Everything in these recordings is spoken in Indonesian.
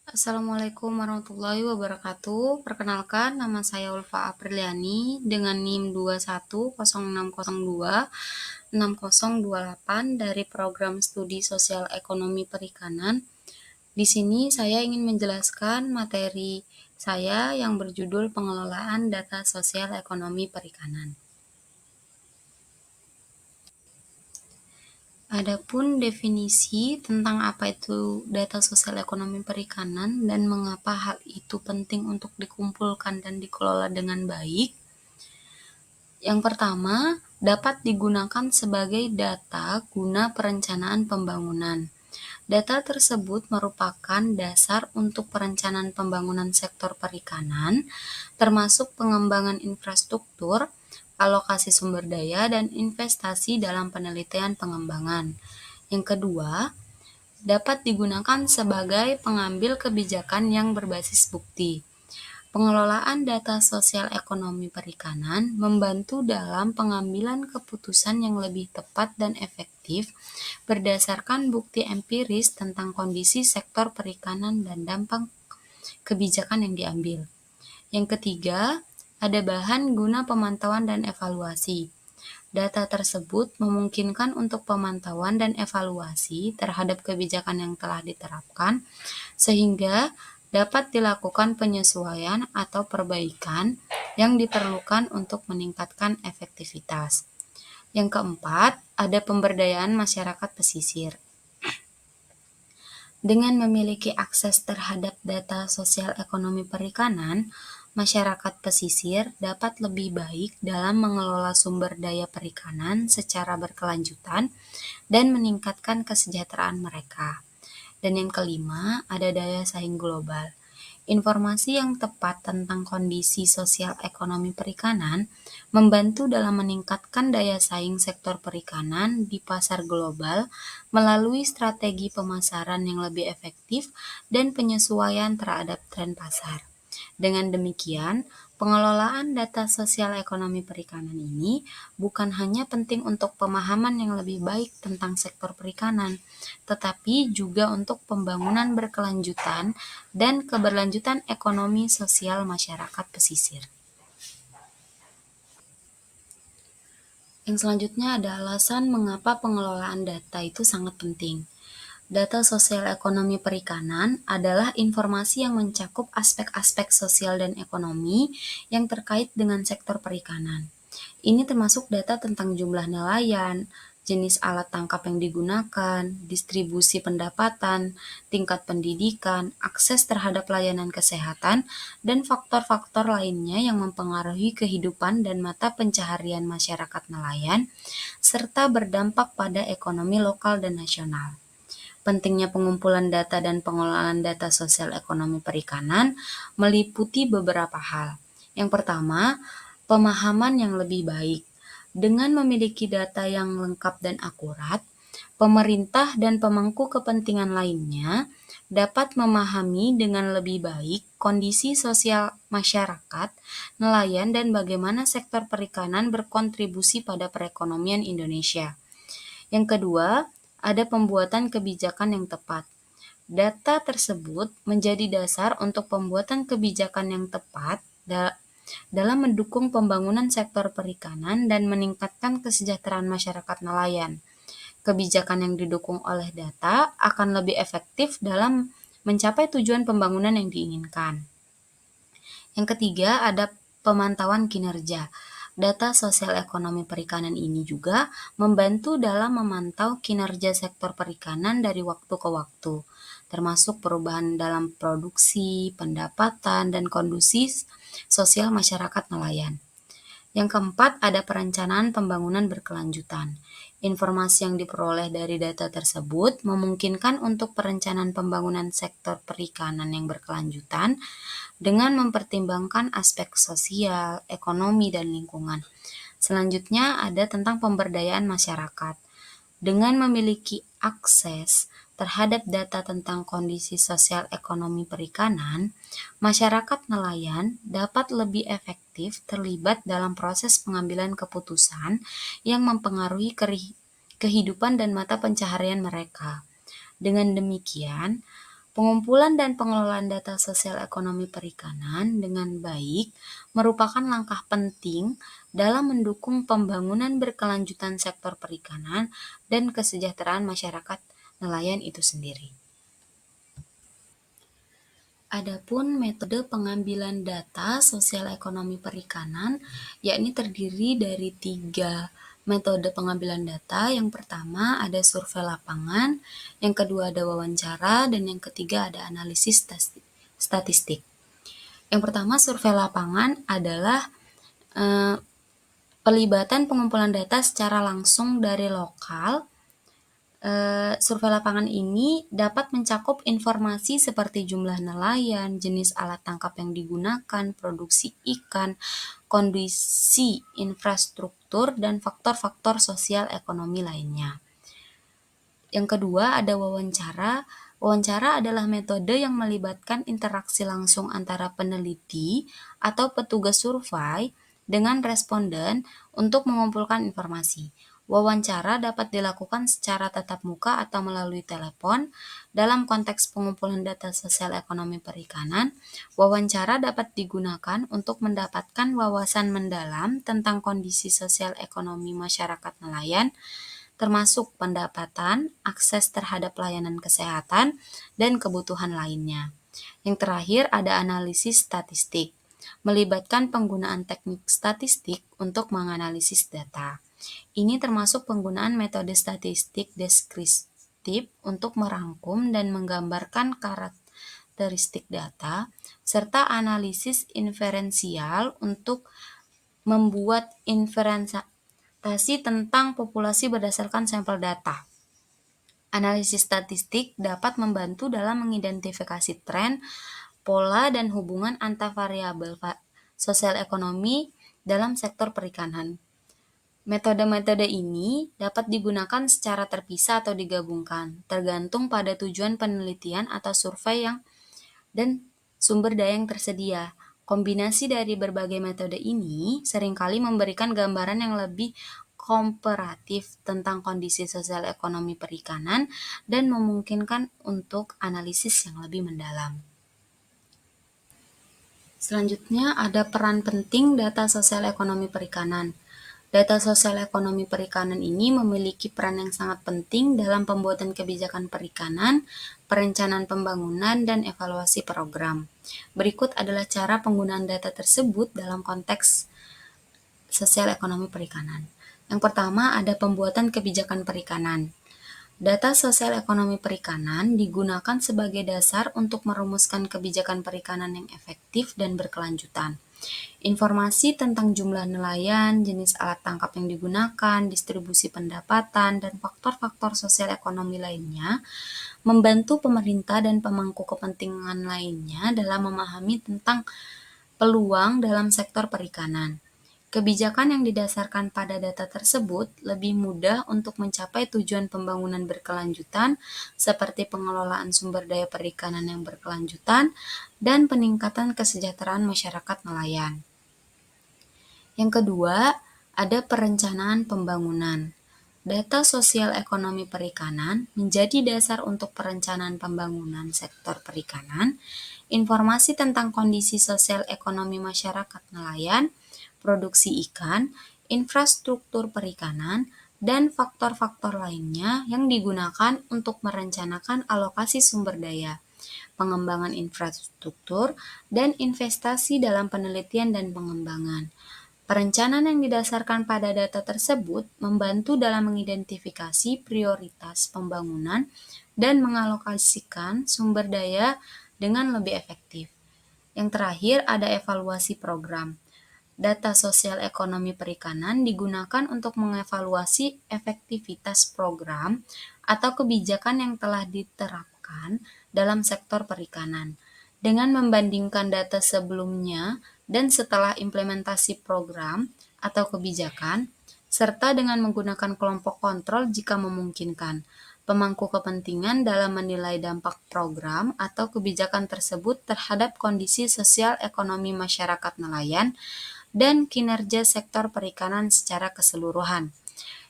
Assalamualaikum warahmatullahi wabarakatuh. Perkenalkan, nama saya Ulfa Apriliani dengan NIM 2106026028 dari Program Studi Sosial Ekonomi Perikanan. Di sini saya ingin menjelaskan materi saya yang berjudul Pengelolaan Data Sosial Ekonomi Perikanan. Adapun definisi tentang apa itu data sosial ekonomi perikanan dan mengapa hal itu penting untuk dikumpulkan dan dikelola dengan baik. Yang pertama, dapat digunakan sebagai data guna perencanaan pembangunan. Data tersebut merupakan dasar untuk perencanaan pembangunan sektor perikanan, termasuk pengembangan infrastruktur, alokasi sumber daya, dan investasi dalam penelitian pengembangan. Yang kedua, dapat digunakan sebagai pengambil kebijakan yang berbasis bukti. Pengelolaan data sosial ekonomi perikanan membantu dalam pengambilan keputusan yang lebih tepat dan efektif berdasarkan bukti empiris tentang kondisi sektor perikanan dan dampak kebijakan yang diambil. Yang ketiga, ada bahan guna pemantauan dan evaluasi. Data tersebut memungkinkan untuk pemantauan dan evaluasi terhadap kebijakan yang telah diterapkan, sehingga dapat dilakukan penyesuaian atau perbaikan yang diperlukan untuk meningkatkan efektivitas. Yang keempat, ada pemberdayaan masyarakat pesisir. Dengan memiliki akses terhadap data sosial ekonomi perikanan, masyarakat pesisir dapat lebih baik dalam mengelola sumber daya perikanan secara berkelanjutan dan meningkatkan kesejahteraan mereka. Dan yang kelima, ada daya saing global. Informasi yang tepat tentang kondisi sosial ekonomi perikanan membantu dalam meningkatkan daya saing sektor perikanan di pasar global melalui strategi pemasaran yang lebih efektif dan penyesuaian terhadap tren pasar. Dengan demikian, pengelolaan data sosial ekonomi perikanan ini bukan hanya penting untuk pemahaman yang lebih baik tentang sektor perikanan, tetapi juga untuk pembangunan berkelanjutan dan keberlanjutan ekonomi sosial masyarakat pesisir. Yang selanjutnya ada alasan mengapa pengelolaan data itu sangat penting. Data sosial ekonomi perikanan adalah informasi yang mencakup aspek-aspek sosial dan ekonomi yang terkait dengan sektor perikanan. Ini termasuk data tentang jumlah nelayan, jenis alat tangkap yang digunakan, distribusi pendapatan, tingkat pendidikan, akses terhadap layanan kesehatan, dan faktor-faktor lainnya yang mempengaruhi kehidupan dan mata pencaharian masyarakat nelayan, serta berdampak pada ekonomi lokal dan nasional. Pentingnya pengumpulan data dan pengelolaan data sosial ekonomi perikanan meliputi beberapa hal. Yang pertama, pemahaman yang lebih baik. Dengan memiliki data yang lengkap dan akurat, pemerintah dan pemangku kepentingan lainnya dapat memahami dengan lebih baik kondisi sosial masyarakat, nelayan, dan bagaimana sektor perikanan berkontribusi pada perekonomian Indonesia. Yang kedua, ada pembuatan kebijakan yang tepat. Data tersebut menjadi dasar untuk pembuatan kebijakan yang tepat dalam mendukung pembangunan sektor perikanan dan meningkatkan kesejahteraan masyarakat nelayan. Kebijakan yang didukung oleh data akan lebih efektif dalam mencapai tujuan pembangunan yang diinginkan. Yang ketiga, ada pemantauan kinerja. Data sosial ekonomi perikanan ini juga membantu dalam memantau kinerja sektor perikanan dari waktu ke waktu, termasuk perubahan dalam produksi, pendapatan, dan kondisi sosial masyarakat nelayan. Yang keempat, ada perencanaan pembangunan berkelanjutan. Informasi yang diperoleh dari data tersebut memungkinkan untuk perencanaan pembangunan sektor perikanan yang berkelanjutan dengan mempertimbangkan aspek sosial, ekonomi, dan lingkungan. Selanjutnya ada tentang pemberdayaan masyarakat. Dengan memiliki akses terhadap data tentang kondisi sosial ekonomi perikanan, masyarakat nelayan dapat lebih efektif terlibat dalam proses pengambilan keputusan yang mempengaruhi kehidupan dan mata pencaharian mereka. Dengan demikian, Pengumpulan dan pengelolaan data sosial ekonomi perikanan dengan baik merupakan langkah penting dalam mendukung pembangunan berkelanjutan sektor perikanan dan kesejahteraan masyarakat nelayan itu sendiri. Adapun metode pengambilan data sosial ekonomi perikanan, yakni terdiri dari 3 metode pengambilan data. Yang pertama ada survei lapangan, yang kedua ada wawancara, dan yang ketiga ada analisis statistik. Yang pertama survei lapangan adalah pelibatan pengumpulan data secara langsung dari lokal. Survei lapangan ini dapat mencakup informasi seperti jumlah nelayan, jenis alat tangkap yang digunakan, produksi ikan, kondisi infrastruktur, dan faktor-faktor sosial ekonomi lainnya. Yang kedua ada wawancara. Wawancara adalah metode yang melibatkan interaksi langsung antara peneliti atau petugas survei dengan responden untuk mengumpulkan informasi. Wawancara dapat dilakukan secara tatap muka atau melalui telepon. Dalam konteks pengumpulan data sosial ekonomi perikanan, wawancara dapat digunakan untuk mendapatkan wawasan mendalam tentang kondisi sosial ekonomi masyarakat nelayan, termasuk pendapatan, akses terhadap layanan kesehatan, dan kebutuhan lainnya. Yang terakhir ada analisis statistik, melibatkan penggunaan teknik statistik untuk menganalisis data. Ini termasuk penggunaan metode statistik deskriptif untuk merangkum dan menggambarkan karakteristik data, serta analisis inferensial untuk membuat inferensiasi tentang populasi berdasarkan sampel data. Analisis statistik dapat membantu dalam mengidentifikasi tren, pola, dan hubungan antar variabel sosial ekonomi dalam sektor perikanan. Metode-metode ini dapat digunakan secara terpisah atau digabungkan, tergantung pada tujuan penelitian atau survei dan sumber daya yang tersedia. Kombinasi dari berbagai metode ini seringkali memberikan gambaran yang lebih komparatif tentang kondisi sosial ekonomi perikanan dan memungkinkan untuk analisis yang lebih mendalam. Selanjutnya ada peran penting data sosial ekonomi perikanan. Data sosial ekonomi perikanan ini memiliki peran yang sangat penting dalam pembuatan kebijakan perikanan, perencanaan pembangunan, dan evaluasi program. Berikut adalah cara penggunaan data tersebut dalam konteks sosial ekonomi perikanan. Yang pertama ada pembuatan kebijakan perikanan. Data sosial ekonomi perikanan digunakan sebagai dasar untuk merumuskan kebijakan perikanan yang efektif dan berkelanjutan. Informasi tentang jumlah nelayan, jenis alat tangkap yang digunakan, distribusi pendapatan, dan faktor-faktor sosial ekonomi lainnya membantu pemerintah dan pemangku kepentingan lainnya dalam memahami tentang peluang dalam sektor perikanan. Kebijakan yang didasarkan pada data tersebut lebih mudah untuk mencapai tujuan pembangunan berkelanjutan seperti pengelolaan sumber daya perikanan yang berkelanjutan dan peningkatan kesejahteraan masyarakat nelayan. Yang kedua, ada perencanaan pembangunan. Data sosial ekonomi perikanan menjadi dasar untuk perencanaan pembangunan sektor perikanan, informasi tentang kondisi sosial ekonomi masyarakat nelayan, produksi ikan, infrastruktur perikanan, dan faktor-faktor lainnya yang digunakan untuk merencanakan alokasi sumber daya, pengembangan infrastruktur, dan investasi dalam penelitian dan pengembangan. Perencanaan yang didasarkan pada data tersebut membantu dalam mengidentifikasi prioritas pembangunan dan mengalokasikan sumber daya dengan lebih efektif. Yang terakhir ada evaluasi program. Data sosial ekonomi perikanan digunakan untuk mengevaluasi efektivitas program atau kebijakan yang telah diterapkan dalam sektor perikanan, dengan membandingkan data sebelumnya dan setelah implementasi program atau kebijakan, serta dengan menggunakan kelompok kontrol jika memungkinkan, pemangku kepentingan dalam menilai dampak program atau kebijakan tersebut terhadap kondisi sosial ekonomi masyarakat nelayan dan kinerja sektor perikanan secara keseluruhan.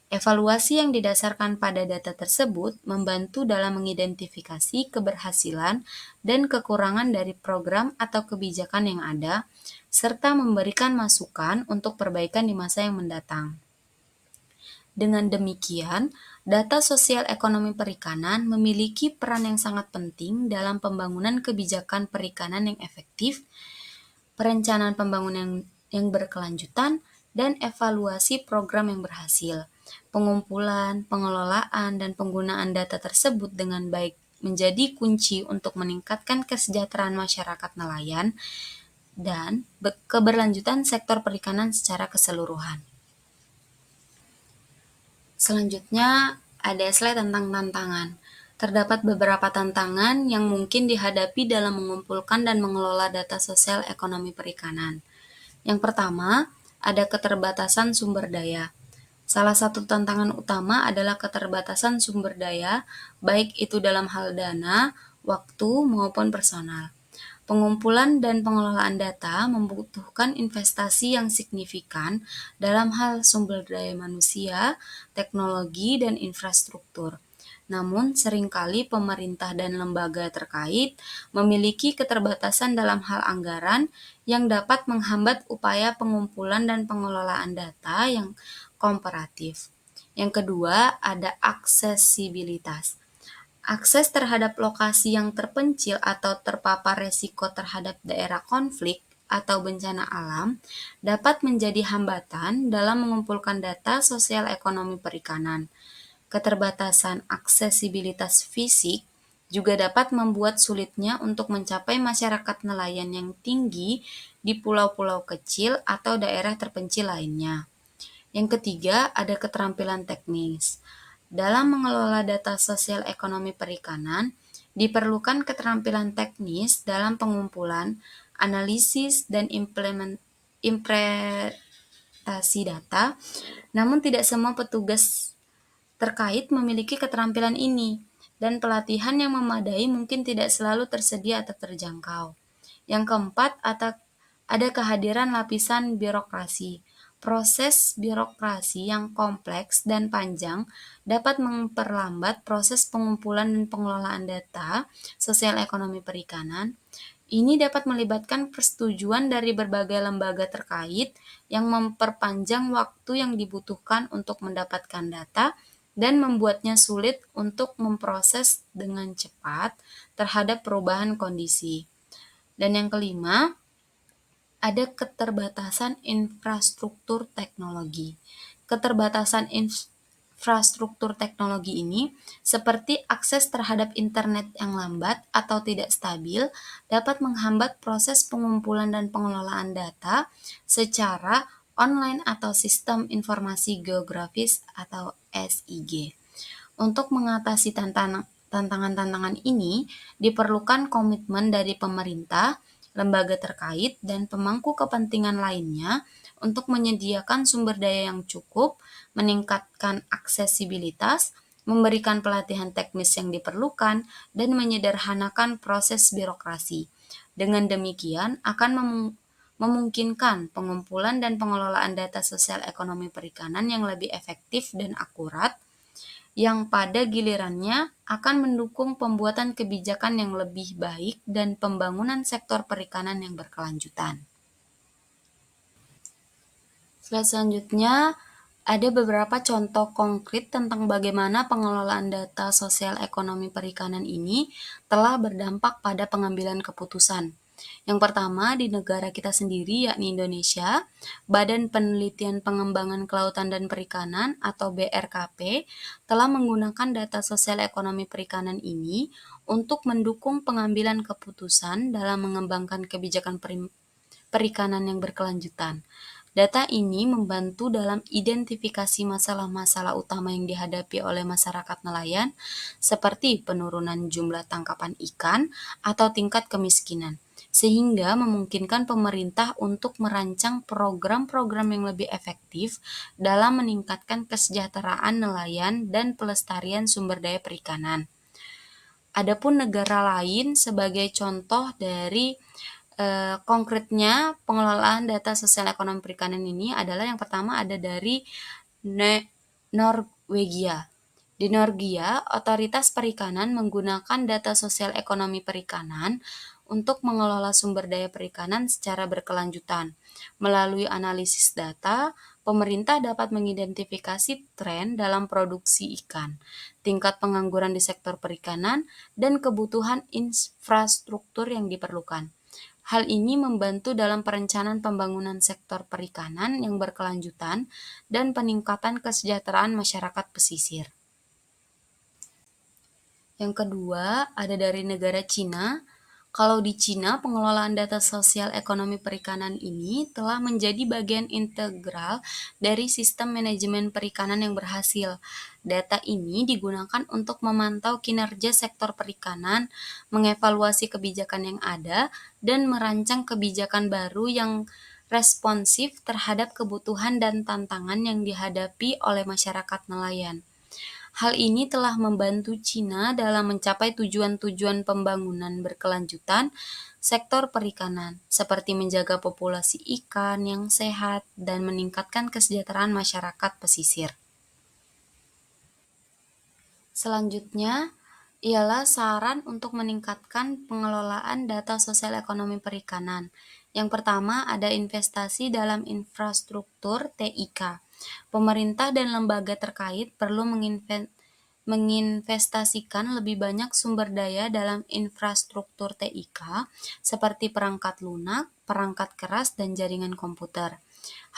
Evaluasi yang didasarkan pada data tersebut membantu dalam mengidentifikasi keberhasilan dan kekurangan dari program atau kebijakan yang ada, serta memberikan masukan untuk perbaikan di masa yang mendatang. Dengan demikian, data sosial ekonomi perikanan memiliki peran yang sangat penting dalam pembangunan kebijakan perikanan yang efektif, perencanaan pembangunan yang berkelanjutan, dan evaluasi program yang berhasil. Pengumpulan, pengelolaan, dan penggunaan data tersebut dengan baik menjadi kunci untuk meningkatkan kesejahteraan masyarakat nelayan dan keberlanjutan sektor perikanan secara keseluruhan. Selanjutnya, ada slide tentang tantangan. Terdapat beberapa tantangan yang mungkin dihadapi dalam mengumpulkan dan mengelola data sosial ekonomi perikanan. Yang pertama, ada keterbatasan sumber daya. Salah satu tantangan utama adalah keterbatasan sumber daya, baik itu dalam hal dana, waktu, maupun personal. Pengumpulan dan pengelolaan data membutuhkan investasi yang signifikan dalam hal sumber daya manusia, teknologi, dan infrastruktur. Namun, seringkali pemerintah dan lembaga terkait memiliki keterbatasan dalam hal anggaran yang dapat menghambat upaya pengumpulan dan pengelolaan data yang komparatif. Yang kedua, ada aksesibilitas. Akses terhadap lokasi yang terpencil atau terpapar resiko terhadap daerah konflik atau bencana alam dapat menjadi hambatan dalam mengumpulkan data sosial ekonomi perikanan. Keterbatasan aksesibilitas fisik juga dapat membuat sulitnya untuk mencapai masyarakat nelayan yang tinggi di pulau-pulau kecil atau daerah terpencil lainnya. Yang ketiga, ada keterampilan teknis. Dalam mengelola data sosial ekonomi perikanan, diperlukan keterampilan teknis dalam pengumpulan, analisis, dan implementasi data, namun tidak semua petugas terkait memiliki keterampilan ini, dan pelatihan yang memadai mungkin tidak selalu tersedia atau terjangkau. Yang keempat, ada kehadiran lapisan birokrasi. Proses birokrasi yang kompleks dan panjang dapat memperlambat proses pengumpulan dan pengelolaan data sosial ekonomi perikanan. Ini dapat melibatkan persetujuan dari berbagai lembaga terkait yang memperpanjang waktu yang dibutuhkan untuk mendapatkan data dan membuatnya sulit untuk memproses dengan cepat terhadap perubahan kondisi. Dan yang kelima, ada keterbatasan infrastruktur teknologi. Keterbatasan infrastruktur teknologi ini, seperti akses terhadap internet yang lambat atau tidak stabil, dapat menghambat proses pengumpulan dan pengelolaan data secara online atau sistem informasi geografis atau SIG. Untuk mengatasi tantangan-tantangan ini, diperlukan komitmen dari pemerintah, lembaga terkait, dan pemangku kepentingan lainnya untuk menyediakan sumber daya yang cukup, meningkatkan aksesibilitas, memberikan pelatihan teknis yang diperlukan, dan menyederhanakan proses birokrasi. Dengan demikian, akan memungkinkan pengumpulan dan pengelolaan data sosial ekonomi perikanan yang lebih efektif dan akurat, yang pada gilirannya akan mendukung pembuatan kebijakan yang lebih baik dan pembangunan sektor perikanan yang berkelanjutan. Slide selanjutnya, ada beberapa contoh konkret tentang bagaimana pengelolaan data sosial ekonomi perikanan ini telah berdampak pada pengambilan keputusan. Yang pertama, di negara kita sendiri, yakni Indonesia, Badan Penelitian Pengembangan Kelautan dan Perikanan atau BRKP telah menggunakan data sosial ekonomi perikanan ini untuk mendukung pengambilan keputusan dalam mengembangkan kebijakan perikanan yang berkelanjutan. Data ini membantu dalam identifikasi masalah-masalah utama yang dihadapi oleh masyarakat nelayan, seperti penurunan jumlah tangkapan ikan atau tingkat kemiskinan, sehingga memungkinkan pemerintah untuk merancang program-program yang lebih efektif dalam meningkatkan kesejahteraan nelayan dan pelestarian sumber daya perikanan. Adapun negara lain sebagai contoh dari konkretnya pengelolaan data sosial ekonomi perikanan ini adalah yang pertama ada dari Norwegia. Di Norwegia, otoritas perikanan menggunakan data sosial ekonomi perikanan untuk mengelola sumber daya perikanan secara berkelanjutan. Melalui analisis data, pemerintah dapat mengidentifikasi tren dalam produksi ikan, tingkat pengangguran di sektor perikanan, dan kebutuhan infrastruktur yang diperlukan. Hal ini membantu dalam perencanaan pembangunan sektor perikanan yang berkelanjutan dan peningkatan kesejahteraan masyarakat pesisir. Yang kedua, ada dari negara Cina. Kalau di Cina, pengelolaan data sosial ekonomi perikanan ini telah menjadi bagian integral dari sistem manajemen perikanan yang berhasil. Data ini digunakan untuk memantau kinerja sektor perikanan, mengevaluasi kebijakan yang ada, dan merancang kebijakan baru yang responsif terhadap kebutuhan dan tantangan yang dihadapi oleh masyarakat nelayan. Hal ini telah membantu Cina dalam mencapai tujuan-tujuan pembangunan berkelanjutan sektor perikanan, seperti menjaga populasi ikan yang sehat dan meningkatkan kesejahteraan masyarakat pesisir. Selanjutnya ialah saran untuk meningkatkan pengelolaan data sosial ekonomi perikanan. Yang pertama ada investasi dalam infrastruktur TIK. Pemerintah dan lembaga terkait perlu menginvestasikan lebih banyak sumber daya dalam infrastruktur TIK seperti perangkat lunak, perangkat keras, dan jaringan komputer.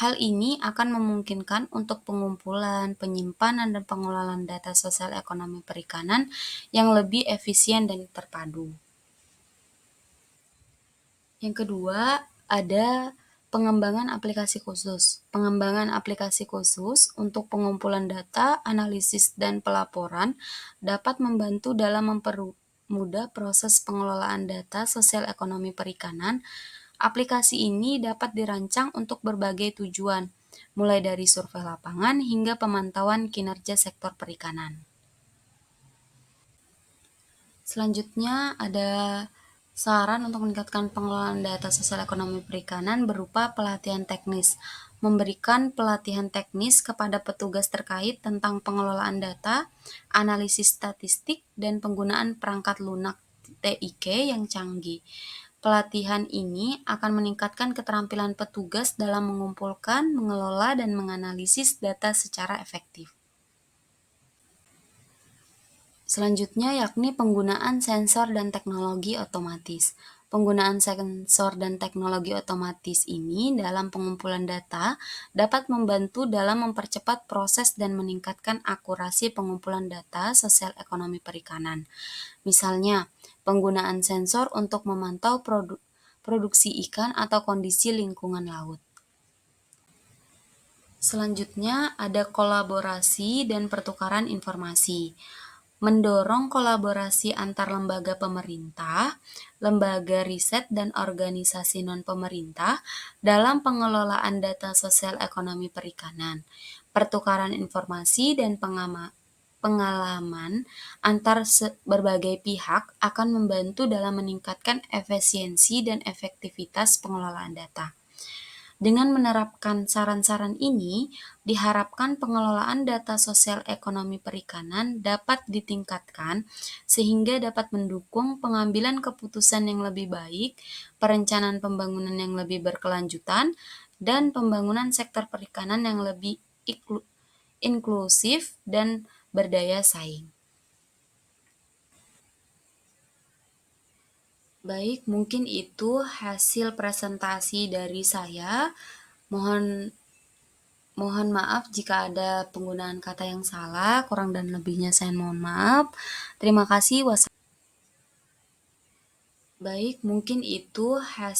Hal ini akan memungkinkan untuk pengumpulan, penyimpanan, dan pengelolaan data sosial ekonomi perikanan yang lebih efisien dan terpadu. Yang kedua, ada pengembangan aplikasi khusus. Pengembangan aplikasi khusus untuk pengumpulan data, analisis, dan pelaporan dapat membantu dalam mempermudah proses pengelolaan data sosial ekonomi perikanan. Aplikasi ini dapat dirancang untuk berbagai tujuan, mulai dari survei lapangan hingga pemantauan kinerja sektor perikanan. Selanjutnya ada saran untuk meningkatkan pengelolaan data sosial ekonomi perikanan berupa pelatihan teknis. Memberikan pelatihan teknis kepada petugas terkait tentang pengelolaan data, analisis statistik, dan penggunaan perangkat lunak TIK yang canggih. Pelatihan ini akan meningkatkan keterampilan petugas dalam mengumpulkan, mengelola, dan menganalisis data secara efektif. Selanjutnya yakni penggunaan sensor dan teknologi otomatis. Penggunaan sensor dan teknologi otomatis ini dalam pengumpulan data dapat membantu dalam mempercepat proses dan meningkatkan akurasi pengumpulan data sosial ekonomi perikanan. Misalnya, penggunaan sensor untuk memantau produksi ikan atau kondisi lingkungan laut. Selanjutnya ada kolaborasi dan pertukaran informasi. Mendorong kolaborasi antar lembaga pemerintah, lembaga riset, dan organisasi non-pemerintah dalam pengelolaan data sosial ekonomi perikanan. Pertukaran informasi dan pengalaman antar berbagai pihak akan membantu dalam meningkatkan efisiensi dan efektivitas pengelolaan data. Dengan menerapkan saran-saran ini, diharapkan pengelolaan data sosial ekonomi perikanan dapat ditingkatkan sehingga dapat mendukung pengambilan keputusan yang lebih baik, perencanaan pembangunan yang lebih berkelanjutan, dan pembangunan sektor perikanan yang lebih inklusif dan berdaya saing. Baik, mungkin itu hasil presentasi dari saya. Mohon Mohon maaf jika ada penggunaan kata yang salah, kurang dan lebihnya saya mohon maaf. Terima kasih. Baik, mungkin itu hasil